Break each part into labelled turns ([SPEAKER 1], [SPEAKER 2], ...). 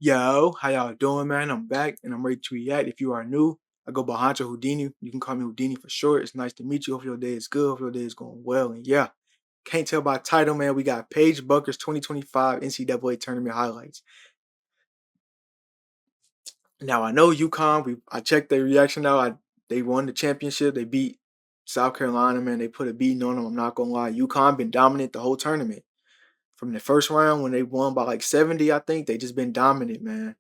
[SPEAKER 1] Yo, how y'all doing, man? I'm back and I'm ready to react. If you are new, I go by Hunter Houdini. You can call me Houdini for short. It's nice to meet you. Hope your day is good. Hope your day is going well. And yeah, can't tell by title, man. We got Paige Bueckers 2025 NCAA tournament highlights. Now I know UConn. I checked their reaction out. They won the championship. They beat South Carolina, man. They put a beating on them. I'm not gonna lie. UConn been dominant the whole tournament. From the first round when they won by like 70, I think they just been dominant, man.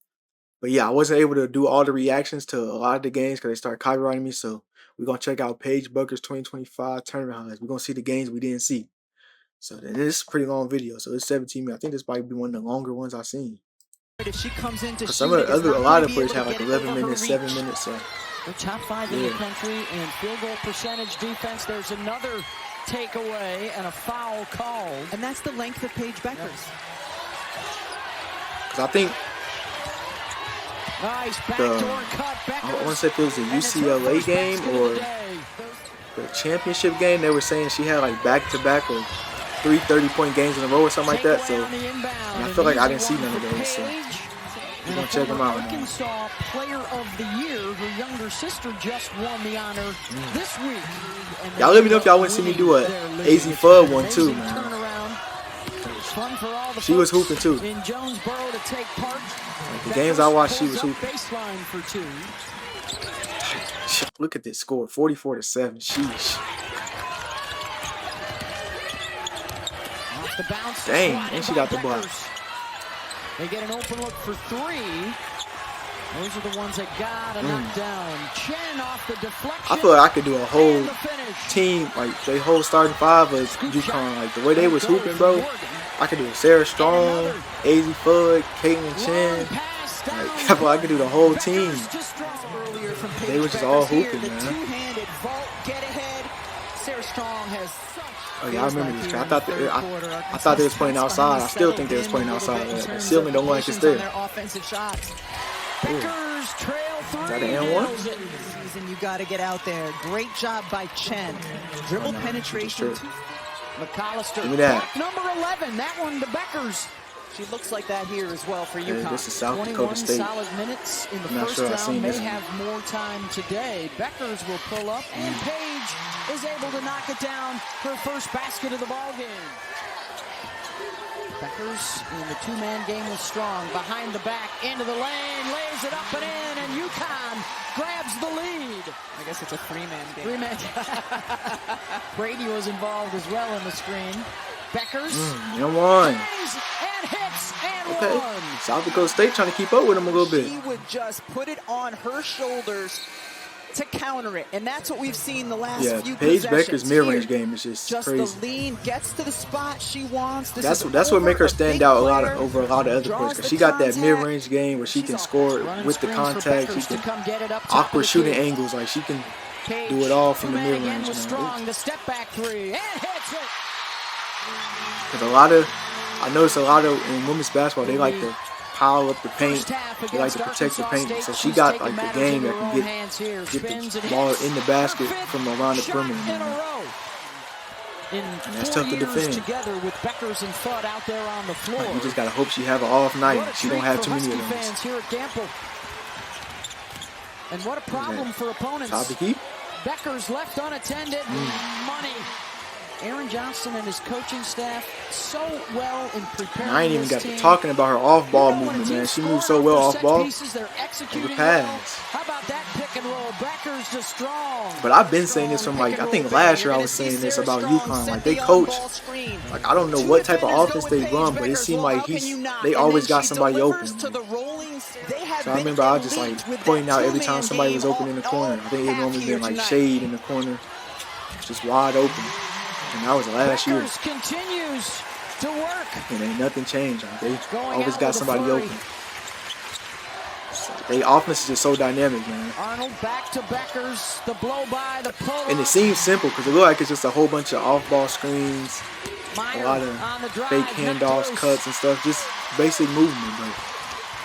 [SPEAKER 1] But yeah, I wasn't able to do all the reactions to a lot of the games because they started copyrighting me. So we're gonna check out Paige Bueckers 2025 tournament highlights. We're gonna see the games we didn't see. So then this is a pretty long video. So it's 17 minutes. I think this might be one of the longer ones I've seen.
[SPEAKER 2] If she comes into
[SPEAKER 1] Some of the other, a lot of players have like 11 minutes, 7 minutes. So
[SPEAKER 2] they're top 5 in the country in field goal percentage defense. There's another takeaway and a foul called, and that's the length of Paige Bueckers.
[SPEAKER 1] Because I think
[SPEAKER 2] nice backdoor cut.
[SPEAKER 1] I want to say if it was a UCLA game or the championship game, they were saying she had like back-to-back or 3 30-point games in a row or something like that. So and I feel like I didn't see none of those. So we're gonna check them out.
[SPEAKER 2] Arkansas Player of the Year. Her younger sister just won the honor this week.
[SPEAKER 1] Y'all let me know if y'all want to see me do a AZ Fudd one too, man. She was hooping too.
[SPEAKER 2] In Jonesboro to take part.
[SPEAKER 1] Like the games I watched, she was hooping. Look at this score, 44-7. Sheesh. Dang, and she got the block.
[SPEAKER 2] They get an open look for 3. Those are the ones that got a knockdown. Chen off the deflection.
[SPEAKER 1] I feel like I could do a whole team, like the whole starting 5 of UConn. Like the way they was hooping, bro. I could do a Sarah Strong, AZ Fudd, Caitlin Chen. Like, I feel like I could do the whole team. They was just all hooping, man. Oh yeah, I remember this. I thought they was playing outside. I still think they was playing outside. The ceiling don't like it's there.
[SPEAKER 2] Bueckers trail 3.
[SPEAKER 1] Is that an
[SPEAKER 2] N1? You got to get out there. Great job by Chen. Dribble penetration. McAllister.
[SPEAKER 1] Give me that.
[SPEAKER 2] Number 11. That one to Bueckers. She looks like that here as well for UConn.
[SPEAKER 1] This is South Dakota State.
[SPEAKER 2] 21 solid minutes in the first round. May have more time today. Bueckers will pull up, and Paige is able to knock it down. Her first basket of the ball game. Bueckers in the 2-man game was strong. Behind the back, into the lane, lays it up and in, and UConn grabs the lead. I guess it's a 3-man game. 3-man. Brady was involved as well in the screen. Bueckers.
[SPEAKER 1] N1.
[SPEAKER 2] And hits and
[SPEAKER 1] okay.
[SPEAKER 2] one.
[SPEAKER 1] South Dakota State trying to keep up with them a little bit.
[SPEAKER 3] She would just put it on her shoulders to counter it, and that's what we've seen the last few
[SPEAKER 1] Paige
[SPEAKER 3] possessions.
[SPEAKER 1] Bueckers' mid-range game is just crazy.
[SPEAKER 3] The lean, gets to the spot she wants.
[SPEAKER 1] That's what make her stand out over a lot of other players. Because she got that mid-range game where she can score with the contact. She can awkward shooting angles. Like she can do it all from the mid-range.
[SPEAKER 2] The step back 3 and hits it.
[SPEAKER 1] Because I noticed a lot of in women's basketball, they like to pile up the paint. They like to protect the paint. So she got like the game that can get the ball in the basket from around the perimeter. And that's tough to defend.
[SPEAKER 2] Together with Bueckers and Fudd out there on the floor.
[SPEAKER 1] Like, you just gotta hope she have an off night. She don't have too many of them.
[SPEAKER 2] Here at Gamble. And what a problem for opponents.
[SPEAKER 1] Top to keep.
[SPEAKER 2] Bueckers left unattended. Money. Aaron Johnson and his coaching staff so well in preparing.
[SPEAKER 1] I ain't even got to talking about her off-ball movement, man. She moves so well off-ball. The pass.
[SPEAKER 2] How about that pick and roll? Bueckers just strong.
[SPEAKER 1] But I've been saying this from like I think last year I was saying this about UConn. Like they coach. Like I don't know what type of offense they run, but it seemed like they always got somebody open. So I remember I was just like pointing out every time somebody was open in the corner. I think it normally been like shade in the corner, just wide open. And that was last year.
[SPEAKER 2] Continues to work.
[SPEAKER 1] And ain't nothing changed. They always got somebody open. So they offense is just so dynamic, man.
[SPEAKER 2] Arnold back to Bueckers, the blow by, the pull.
[SPEAKER 1] And it seems simple because it looks like it's just a whole bunch of off-ball screens, a lot of fake handoffs, cuts and stuff. Just basic movement, but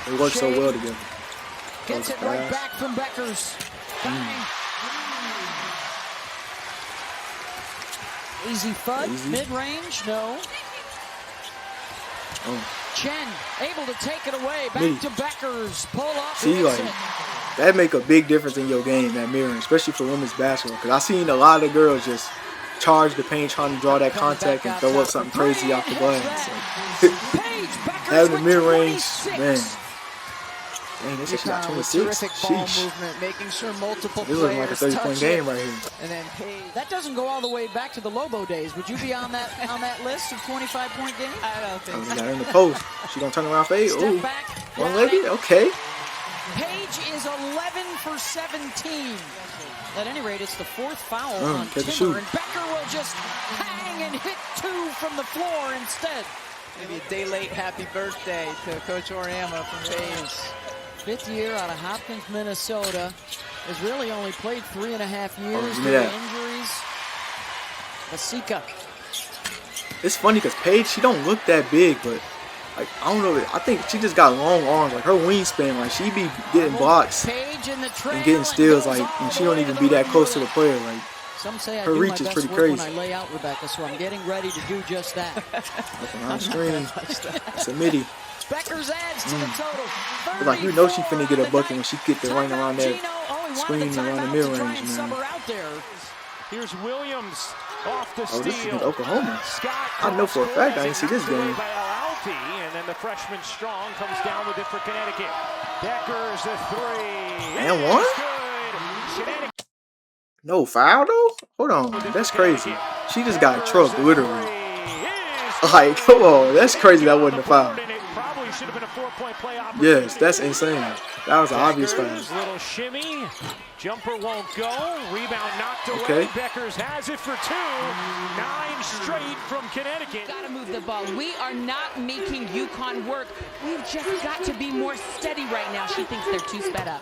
[SPEAKER 1] they work so well together.
[SPEAKER 2] Gets it right back from Bueckers. AZ Fudd, mid-range, no.
[SPEAKER 1] Oh.
[SPEAKER 2] Chen able to take it away. Back
[SPEAKER 1] Midi.
[SPEAKER 2] to Bueckers. Pull up.
[SPEAKER 1] See, like, that make a big difference in your game, that mirroring, especially for women's basketball. Because I seen a lot of girls just charge the paint, trying to draw that contact and throw up something crazy off the glass. So, having the mid-range, man. Dang, this is not 26.
[SPEAKER 3] Terrific ball
[SPEAKER 1] Sheesh.
[SPEAKER 3] movement, making sure multiple
[SPEAKER 1] This looking like a
[SPEAKER 3] players
[SPEAKER 1] 30-point
[SPEAKER 3] touch
[SPEAKER 1] game
[SPEAKER 3] it.
[SPEAKER 1] right here.
[SPEAKER 3] And then Paige.
[SPEAKER 2] That doesn't go all the way back to the Lobo days. Would you be on that list of 25-point games?
[SPEAKER 3] I don't think
[SPEAKER 1] Oh,
[SPEAKER 3] so.
[SPEAKER 1] we got her in the post. She gonna turn around for 8.
[SPEAKER 2] Step
[SPEAKER 1] Ooh,
[SPEAKER 2] back.
[SPEAKER 1] one-legged. Okay.
[SPEAKER 2] Paige is 11 for 17. At any rate, it's the 4th foul on
[SPEAKER 1] catch a
[SPEAKER 2] Timmer,
[SPEAKER 1] shoot.
[SPEAKER 2] and Becker will just hang and hit 2 from the floor instead.
[SPEAKER 3] Maybe a day late happy birthday to Coach Oriama from Paige.
[SPEAKER 2] 5th year out of Hopkins, Minnesota. Has really only played 3.5 years
[SPEAKER 1] give me
[SPEAKER 2] due to
[SPEAKER 1] that.
[SPEAKER 2] injuries. Masika.
[SPEAKER 1] It's funny because Paige, she don't look that big, but like I don't know. I think she just got long arms. Like her wingspan, like she be getting blocks
[SPEAKER 2] Paige in the trail
[SPEAKER 1] and getting steals.
[SPEAKER 2] goes
[SPEAKER 1] Like,
[SPEAKER 2] all
[SPEAKER 1] and
[SPEAKER 2] the
[SPEAKER 1] she don't
[SPEAKER 2] way
[SPEAKER 1] even
[SPEAKER 2] to
[SPEAKER 1] be
[SPEAKER 2] the
[SPEAKER 1] that close to
[SPEAKER 2] rim.
[SPEAKER 1] the player. Like
[SPEAKER 2] Some say I
[SPEAKER 1] her
[SPEAKER 2] do
[SPEAKER 1] reach
[SPEAKER 2] my
[SPEAKER 1] is
[SPEAKER 2] best
[SPEAKER 1] pretty
[SPEAKER 2] work
[SPEAKER 1] crazy.
[SPEAKER 2] when I lay out, Rebecca, so I'm getting ready to do just that.
[SPEAKER 1] looking on the screen, it's a midi.
[SPEAKER 2] Bueckers adds to the total.
[SPEAKER 1] But like you know she finna get a bucket when she get the running around that
[SPEAKER 2] that
[SPEAKER 1] screen around the mid-range, man.
[SPEAKER 4] Here's Williams off the
[SPEAKER 1] Oh, this is
[SPEAKER 4] steal.
[SPEAKER 1] against Oklahoma.
[SPEAKER 4] Scott
[SPEAKER 1] I know for a fact I didn't see this
[SPEAKER 4] knocked away
[SPEAKER 1] game.
[SPEAKER 4] by Al-Alfi, and then the freshman Strong comes down with it for Connecticut. Bueckers a 3.
[SPEAKER 1] And one?
[SPEAKER 4] Good. Connecticut
[SPEAKER 1] No foul though? Hold on, that's crazy. She just got trucked literally. Like, come on, that's crazy. That wasn't a foul.
[SPEAKER 4] And it probably should have been a 4-point play opportunity.
[SPEAKER 1] Yes, that's insane. That was an obvious foul.
[SPEAKER 4] Bueckers, little shimmy. Jumper won't go. Rebound knocked away.
[SPEAKER 1] Okay.
[SPEAKER 4] Bueckers has it for 2. 9 straight from Connecticut.
[SPEAKER 5] Got to move the ball. We are not making UConn work. We've just got to be more steady right now. She thinks they're too sped up.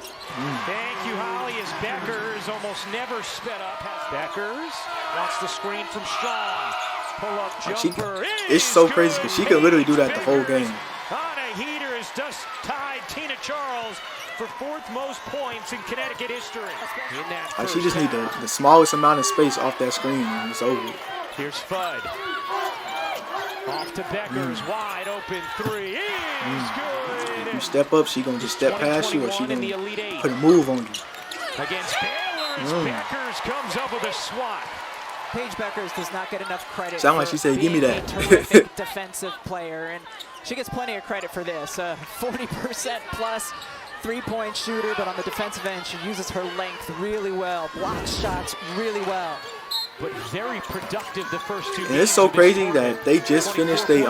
[SPEAKER 4] Thank you, Holly, as Bueckers almost never sped up. Bueckers wants the screen from Strong. Pull up
[SPEAKER 1] Like
[SPEAKER 4] jumper.
[SPEAKER 1] it's so crazy because she could literally do that the whole game.
[SPEAKER 4] On a heater is just tied Tina Charles for 4th most points in Connecticut history. In that
[SPEAKER 1] Like she
[SPEAKER 4] first
[SPEAKER 1] just need
[SPEAKER 4] half.
[SPEAKER 1] the smallest amount of space off that screen and it's over.
[SPEAKER 4] Here's Fudd. Off to Bueckers, wide open 3 is good.
[SPEAKER 1] If you step up, she gonna just step past you or she
[SPEAKER 4] 2021 in the
[SPEAKER 1] gonna
[SPEAKER 4] Elite Eight.
[SPEAKER 1] put a move on you.
[SPEAKER 4] Against Baylor's, Bueckers comes up with a swat.
[SPEAKER 3] Paige Bueckers does not get enough credit.
[SPEAKER 1] Sound like
[SPEAKER 3] for
[SPEAKER 1] she said, "Give me
[SPEAKER 3] being
[SPEAKER 1] that."
[SPEAKER 3] a terrific defensive player, and she gets plenty of credit for this. 40% plus 3-point shooter, but on the defensive end, she uses her length really well, blocks shots really well.
[SPEAKER 4] But very productive the first 2
[SPEAKER 1] And it's so crazy that they just finished their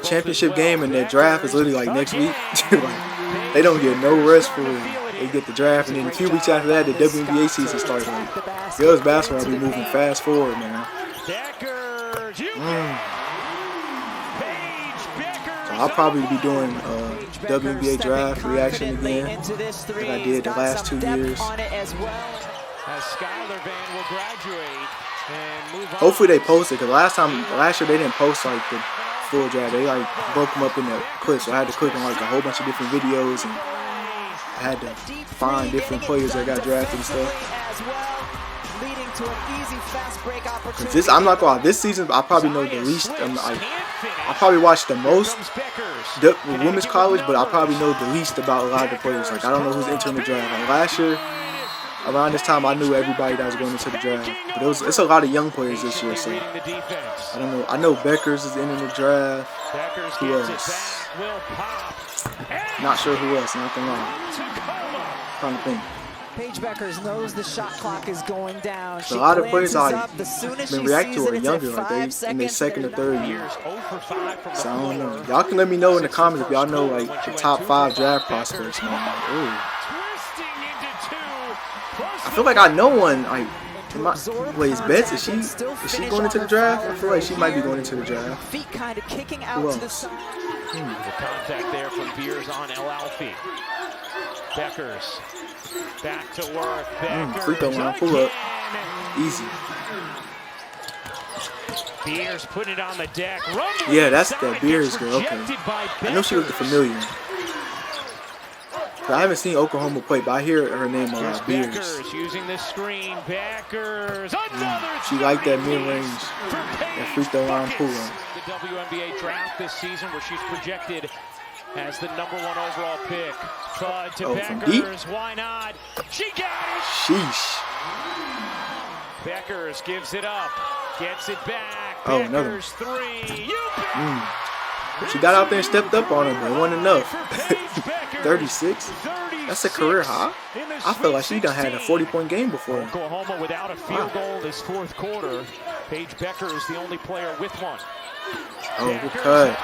[SPEAKER 1] championship game and their draft is literally like next week. Like, they don't get no rest for real. They get the draft and then a few weeks after that the WNBA season starts. Like, girls basketball be moving fast forward, man.
[SPEAKER 4] Bueckers,
[SPEAKER 1] So I'll probably be doing WNBA draft reaction again like I did the last 2 years.
[SPEAKER 4] As Skylar Van will graduate and move on.
[SPEAKER 1] Hopefully they post it because last year they didn't post like the full draft. They like broke them up in the clips, so I had to click on like a whole bunch of different videos and I had to find different players that got drafted and stuff. Cause this, I'm not gonna lie, this season I probably know the least. I probably watched the most women's college, but I probably know the least about a lot of the players. Like I don't know who's entering the draft. Like last year, around this time, I knew everybody that was going into the draft. But it's a lot of young players this year, so I don't know. I know Bueckers is entering the draft. Who else? Not sure who else. Not gonna lie. Trying to think.
[SPEAKER 3] Paige Bueckers knows the shot clock is going down.
[SPEAKER 1] So a lot of players
[SPEAKER 3] I've
[SPEAKER 1] been reacting to are younger, like they in their 2nd or 3rd year. So I don't know. Y'all can let me know in the comments if y'all know like the top 5 draft prospects, man. Ooh. I feel like I know one. Like, wait, is Betts? Is she going into the draft? I feel like she might be going into the draft.
[SPEAKER 3] Feet kind of kicking out to the side.
[SPEAKER 4] The contact there from Beers on El-Alfi. Bueckers back to work.
[SPEAKER 1] Free throw line, pull up. Easy.
[SPEAKER 4] Beers put it on the deck.
[SPEAKER 1] Yeah, that's that Beers girl. Okay. I know she looked familiar. I haven't seen Oklahoma play, but I hear her name a lot. Beers.
[SPEAKER 4] Using the screen. Bueckers.
[SPEAKER 1] She liked that mid-range, that free throw line pull up.
[SPEAKER 4] WNBA draft this season, where she's projected as the #1 overall pick. Flood to Bueckers. Why not? She got it.
[SPEAKER 1] Sheesh.
[SPEAKER 4] Bueckers gives it up. Gets it back.
[SPEAKER 1] Oh, another.
[SPEAKER 4] Bueckers 3.
[SPEAKER 1] She got out there and stepped up on him, but it wasn't enough. 36? That's a career high. I feel like she done had a 40-point game before.
[SPEAKER 4] Oklahoma without a field goal this fourth quarter. Paige Bueckers the only player with one.
[SPEAKER 1] Oh, good cut.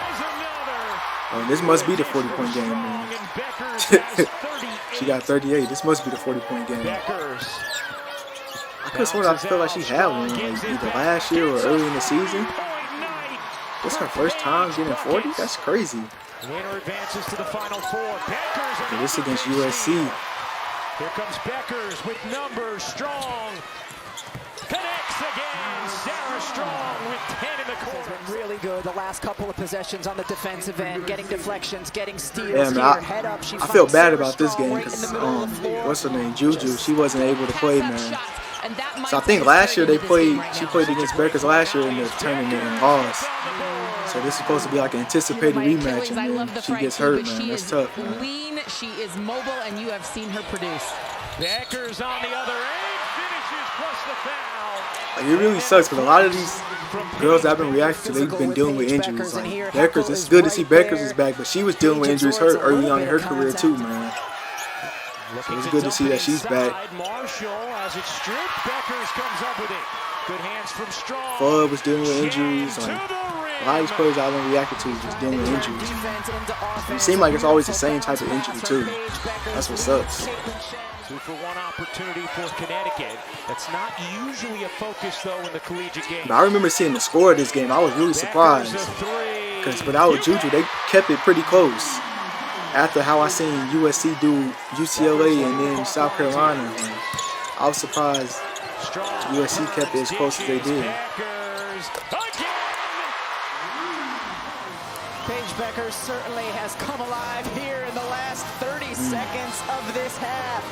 [SPEAKER 1] Oh, this must be the 40-point game, man. She got 38. This must be the 40-point game. I could have sworn I feel like she had one like either last year or early in the season. This her first time getting 40? That's crazy.
[SPEAKER 4] Winner advances to the Final Four.
[SPEAKER 1] Okay, this against USC.
[SPEAKER 4] Here comes Bueckers with numbers. Strong connects again. Sarah Strong with 10 in the court.
[SPEAKER 3] Has been really good the last couple of possessions on the defensive end, getting deflections, getting steals.
[SPEAKER 1] Yeah, man,
[SPEAKER 3] head up.
[SPEAKER 1] I feel bad about this game because what's her name, Juju, she wasn't able to play, man. So I think last year she played against Bueckers last year in the tournament and lost. So this is supposed to be like an anticipated rematch, and then she gets hurt, man. That's tough, man.
[SPEAKER 5] Lean, she is mobile, and you have seen her produce.
[SPEAKER 4] Bueckers on the other end, finishes plus the foul.
[SPEAKER 1] Like, it really sucks because a lot of these girls that I've been reacting to, they've been dealing with injuries. Like Bueckers, it's good to see Bueckers is back, but she was dealing with injuries early on in her career too, man. So it's good to see that she's back.
[SPEAKER 4] Marshall as it's stripped. Bueckers comes up with it. Good hands from Strong.
[SPEAKER 1] Fudd was dealing with injuries. Like, a lot of these players I've been reacting to is just dealing with injuries. It seems like it's always the same type of injury too. That's what sucks.
[SPEAKER 4] 2-for-1 opportunity for Connecticut. That's not usually a focus though in the collegiate game.
[SPEAKER 1] But I remember seeing the score of this game. I was really surprised because without Juju, they kept it pretty close. After how I seen USC do UCLA and then South Carolina, I was surprised USC kept it as close as they did.
[SPEAKER 3] Paige Bueckers certainly has come alive here in the last 30 seconds of this half.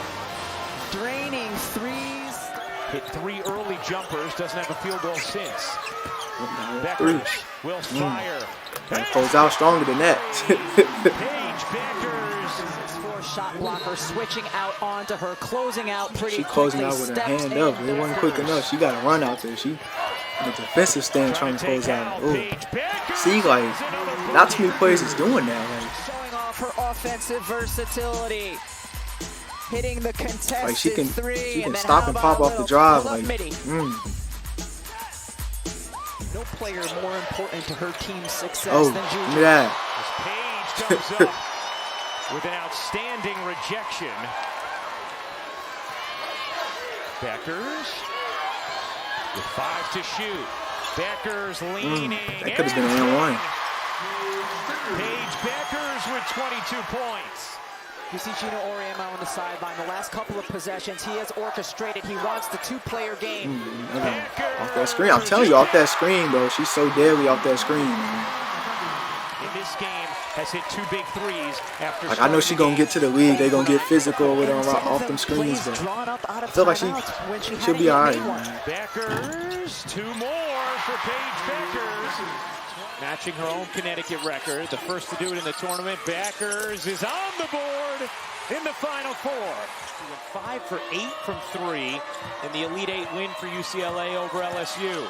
[SPEAKER 3] Draining threes.
[SPEAKER 4] Hit 3 early jumpers, doesn't have a field goal since.
[SPEAKER 1] Three.
[SPEAKER 4] Will fire.
[SPEAKER 1] Gotta close out stronger than that.
[SPEAKER 4] Paige Bueckers.
[SPEAKER 3] 6'4" shot blocker switching out onto her, closing out pretty
[SPEAKER 1] She closing
[SPEAKER 3] quickly.
[SPEAKER 1] out with her hand up. It wasn't quick enough. She got to run out there. She in the defensive stand trying to close out. Ooh. See, like, not too many players is doing that. Like,
[SPEAKER 3] Showing off her offensive versatility. Hitting the contested
[SPEAKER 1] like she
[SPEAKER 3] three.
[SPEAKER 1] can stop and pop off the drive. Like,
[SPEAKER 3] No player more important to her team's success
[SPEAKER 1] oh,
[SPEAKER 3] than Juju.
[SPEAKER 1] look at that.
[SPEAKER 4] As Paige comes up with an outstanding rejection. Bueckers with 5 to shoot. Bueckers leaning.
[SPEAKER 1] That could have been an and 1.
[SPEAKER 4] Paige Bueckers with 22 points.
[SPEAKER 3] You see Gino Auriemma on the sideline. The last couple of possessions, he has orchestrated. He wants the 2-player game.
[SPEAKER 1] Off that screen. I'm telling you, off that screen, bro. She's so deadly off that screen, man.
[SPEAKER 4] In this game, has hit 2 big threes after.
[SPEAKER 1] Like, I know she's going to get to the league. They're going to get physical with her off them screens, but I feel like she'll be all right, man.
[SPEAKER 4] Bueckers, 2 more for Paige Bueckers. Matching her own Connecticut record. The first to do it in the tournament. Bueckers is on the board in the Final Four. 5 for 8 from 3 in the Elite 8 win for UCLA over LSU.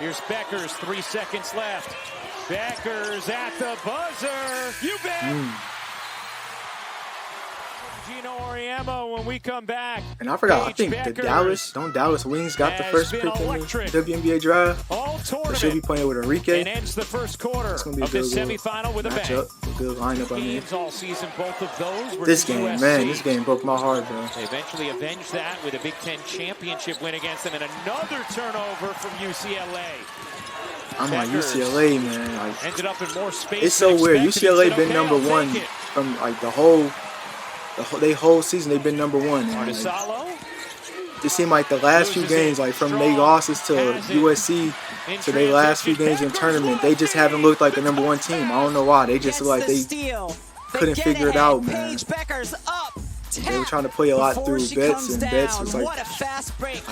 [SPEAKER 4] Here's Bueckers, 3 seconds left. Bueckers at the buzzer. You bet. Gino Auriemma when we come back.
[SPEAKER 1] And I forgot, I think the Dallas Wings got the first pick in the WNBA draft. They should be playing with Enrique.
[SPEAKER 4] And ends the first quarter
[SPEAKER 1] It's going to be a
[SPEAKER 4] of the
[SPEAKER 1] good
[SPEAKER 4] semifinal with a bang.
[SPEAKER 1] matchup. A good lineup, I mean.
[SPEAKER 4] Games all season, both of those were
[SPEAKER 1] This
[SPEAKER 4] to
[SPEAKER 1] game,
[SPEAKER 4] USC.
[SPEAKER 1] man, this game broke my heart, bro.
[SPEAKER 4] They eventually avenged that with a Big Ten championship win against them and another turnover from UCLA.
[SPEAKER 1] I'm like, UCLA, man. Like,
[SPEAKER 4] Ended up in more space.
[SPEAKER 1] it's so weird. UCLA been
[SPEAKER 4] okay,
[SPEAKER 1] number
[SPEAKER 4] I'll
[SPEAKER 1] one
[SPEAKER 4] take it.
[SPEAKER 1] from like the whole season. They've been number one. And, like,
[SPEAKER 4] Artisalo
[SPEAKER 1] it seemed like the last few games, like from their losses to USC to their last few games in tournament, they just haven't looked like the number one team. I don't know why. They just look like they couldn't figure it out, man. They were trying to play a lot through bets, and bets was like,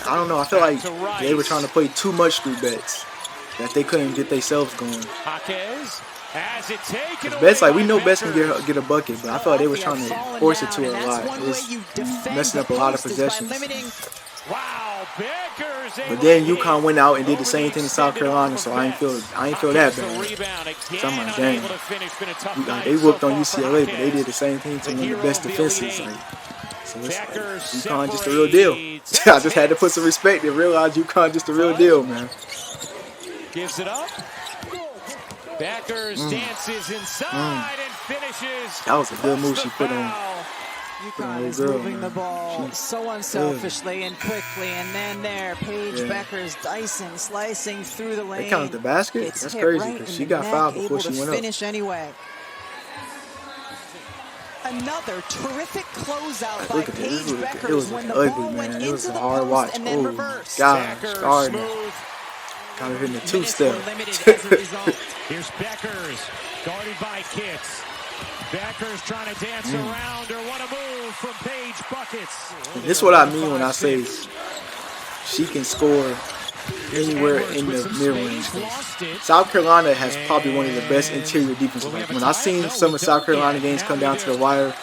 [SPEAKER 1] I don't know. I feel like they were trying to play too much through bets. that they couldn't get themselves going.
[SPEAKER 4] Jaquez has it taken
[SPEAKER 1] Best, like, we
[SPEAKER 4] away
[SPEAKER 1] know
[SPEAKER 4] by
[SPEAKER 1] Best can
[SPEAKER 4] Bueckers.
[SPEAKER 1] get a bucket, but I felt like they were trying to force it to her a lot. It was messing up a lot of possessions.
[SPEAKER 4] Wow, Bueckers.
[SPEAKER 1] But then UConn went out and did the same thing to South Carolina, so I ain't feel that bad. So I'm like, dang, they whooped on UCLA, but they did the same thing to one of the best defenses. Like, so it's like, UConn just the real deal. I just had to put some respect and realize UConn just the real deal, man.
[SPEAKER 4] Gives it up. Bueckers dances inside and finishes.
[SPEAKER 1] That was a good move she put on.
[SPEAKER 3] UConn is moving the ball so unselfishly and quickly, and then Paige Bueckers dicing, slicing through the lane.
[SPEAKER 1] They counted the basket?
[SPEAKER 3] It's
[SPEAKER 1] That's
[SPEAKER 3] hit
[SPEAKER 1] crazy
[SPEAKER 3] right
[SPEAKER 1] because
[SPEAKER 3] in
[SPEAKER 1] she
[SPEAKER 3] the
[SPEAKER 1] got
[SPEAKER 3] neck,
[SPEAKER 1] fouled before
[SPEAKER 3] able
[SPEAKER 1] she
[SPEAKER 3] to
[SPEAKER 1] went up.
[SPEAKER 3] finish anyway. Another terrific closeout by
[SPEAKER 1] Look at
[SPEAKER 3] Paige
[SPEAKER 1] this. It
[SPEAKER 3] Bueckers
[SPEAKER 1] was
[SPEAKER 3] when the
[SPEAKER 1] ugly,
[SPEAKER 3] ball went
[SPEAKER 1] man. It was
[SPEAKER 3] into
[SPEAKER 1] a
[SPEAKER 3] the
[SPEAKER 1] hard watch.
[SPEAKER 3] post and then
[SPEAKER 1] Oh,
[SPEAKER 3] reversed.
[SPEAKER 1] gosh,
[SPEAKER 4] Bueckers
[SPEAKER 1] Gardner.
[SPEAKER 4] smooth.
[SPEAKER 1] Kind of in the
[SPEAKER 3] Minutes
[SPEAKER 1] two-step.
[SPEAKER 3] were limited as a result.
[SPEAKER 4] Here's Bueckers, guarded by Kitts. Bueckers trying to dance around her. What a move from Paige Bueckers.
[SPEAKER 1] This is what I mean when I say she can score anywhere in the mid-range. South Carolina has probably one of the best interior defenses. Like, when I seen some of South Carolina games come down to the wire,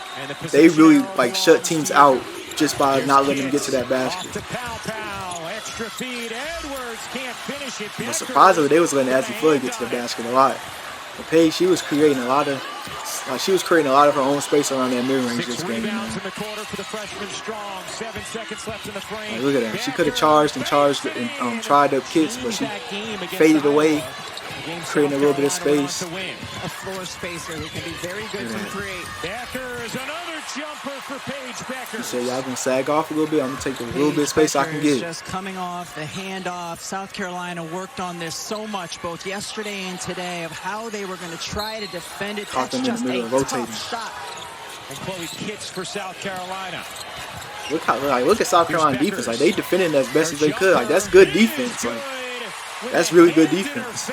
[SPEAKER 1] they really like shut teams out just by not letting them get to that basket.
[SPEAKER 4] Extra feed. Edwards can't finish it.
[SPEAKER 1] But surprisingly, they was letting Ashley Floyd get to the basket a lot. But Paige, she was creating a lot of her own space around that mid-range this game.
[SPEAKER 4] Rebounds in the quarter for the freshman Strong. 7 seconds left in the frame.
[SPEAKER 1] Like, look at her. She could have charged and tried up kicks, but she faded away, creating a little bit of space.
[SPEAKER 3] A floor spacer who can be very good from three.
[SPEAKER 4] Bueckers, another jumper for Paige
[SPEAKER 1] She
[SPEAKER 4] Bueckers.
[SPEAKER 1] said, y'all gonna sag off a little bit. I'm gonna take a little bit of space I can get.
[SPEAKER 3] Just coming off the handoff. South Carolina worked on this so much both yesterday and today of how they were going to try to defend it.
[SPEAKER 1] Caught
[SPEAKER 3] That's
[SPEAKER 1] them in the
[SPEAKER 3] just
[SPEAKER 1] middle
[SPEAKER 3] a
[SPEAKER 1] of rotating.
[SPEAKER 3] tough shot.
[SPEAKER 4] And Chloe Kitts for South Carolina.
[SPEAKER 1] Look at South Carolina defense. Like, they defended as best as they could. Like, that's good defense. Like, that's really good defense.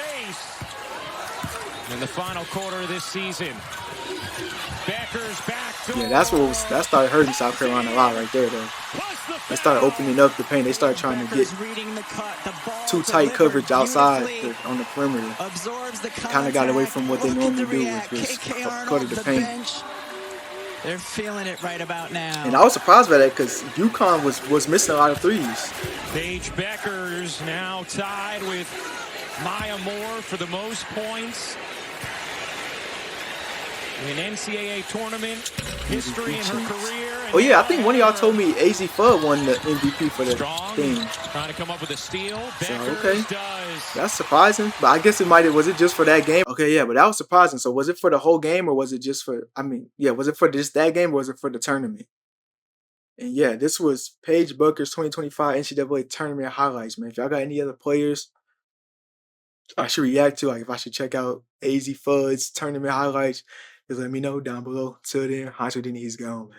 [SPEAKER 4] In the final quarter of this season, Bueckers back to
[SPEAKER 1] Yeah, that started hurting South Carolina a lot right there, though. They started opening up the paint. They started trying to get too tight coverage outside on the perimeter. Kind of got away from what they normally do, which is cover the paint.
[SPEAKER 3] They're feeling it right about now.
[SPEAKER 1] And I was surprised by that because UConn was missing a lot of threes.
[SPEAKER 4] Paige Bueckers now tied with Maya Moore for the most points in NCAA tournament history in her career.
[SPEAKER 1] Oh yeah, I think one of y'all told me AZ Fudd won the MVP for the thing.
[SPEAKER 4] Trying to come up with a steal.
[SPEAKER 1] So,
[SPEAKER 4] Bueckers
[SPEAKER 1] okay.
[SPEAKER 4] does.
[SPEAKER 1] That's surprising, but I guess was it just for that game? Okay, yeah, but that was surprising. So was it for the whole game or was it just for, was it for just that game or was it for the tournament? And yeah, this was Paige Bueckers 2025 NCAA tournament highlights, man. If y'all got any other players I should react to, like if I should check out AZ Fudd's tournament highlights, just let me know down below. Till then, Hancho Denny's gone, man.